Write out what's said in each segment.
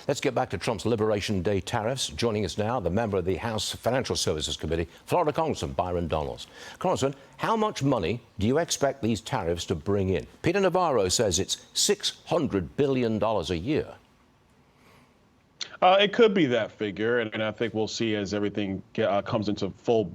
Let's get back to Trump's Liberation Day tariffs. Joining us now, the member of the House Financial Services Committee, Florida Congressman Byron Donalds. Congressman, how much money do you expect these tariffs to bring in? Peter Navarro says it's $600 billion a year. It could be that figure, and I think we'll see as everything comes into full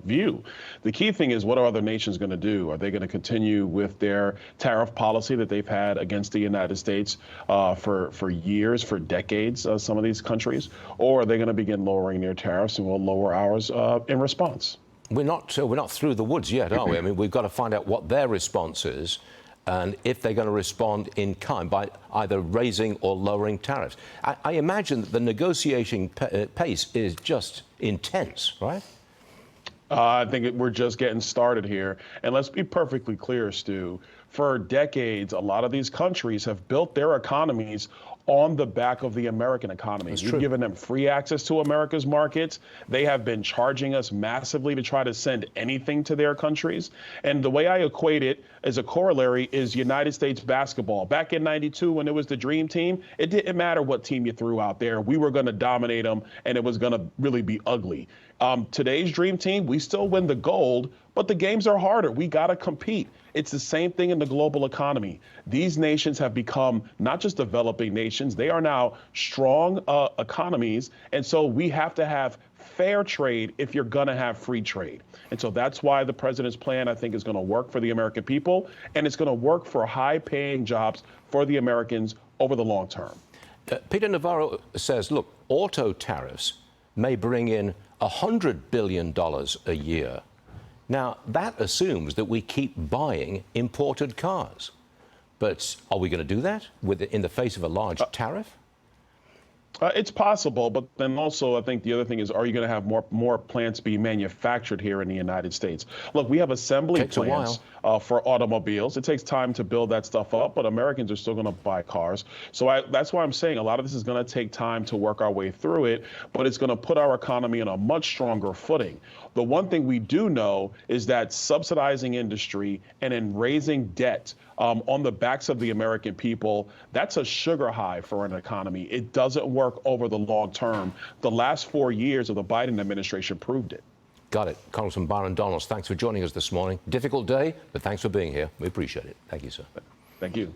view. The key thing is, what are other nations going to do? Are they going to continue with their tariff policy that they've had against the United States for years, for decades, some of these countries, or are they going to begin lowering their tariffs, and we'll lower ours in response? We're not through the woods yet, are we? I mean, we've got to find out what their response is, and if they're going to respond in kind by either raising or lowering tariffs. I imagine that the negotiating pace is just intense, right? I think we're just getting started here. And let's be perfectly clear, Stu. For decades, a lot of these countries have built their economies on the back of the American economy. We've given them free access to America's markets. They have been charging us massively to try to send anything to their countries. And the way I equate it as a corollary is United States basketball. Back in '92, when it was the Dream Team, it didn't matter what team you threw out there. We were going to dominate them, and it was going to really be ugly. Today's Dream Team, we still win the gold, but the games are harder. We got to compete. It's the same thing in the global economy. These nations have become not just developing nations, they are now strong economies. And so we have to have fair trade if you're going to have free trade. And so that's why the president's plan, I think, is going to work for the American people, and it's going to work for high-paying jobs for the Americans over the long term. Peter Navarro says, look, auto tariffs may bring in $100 billion a year. Now, that assumes that we keep buying imported cars. But are we going to do that in the face of a large tariff? It's possible, but then also I think the other thing is, are you going to have more plants be manufactured here in the United States? Look, we have assembly plants for automobiles. It takes time to build that stuff up, but Americans are still going to buy cars. So that's why I'm saying a lot of this is going to take time to work our way through it, but it's going to put our economy on a much stronger footing. The one thing we do know is that subsidizing industry and then raising debt on the backs of the American people, that's a sugar high for an economy. It doesn't work over the long term. The last 4 years of the Biden administration proved it. Got it. Congressman Byron Donalds, thanks for joining us this morning. Difficult day, but thanks for being here. We appreciate it. Thank you, sir. Thank you.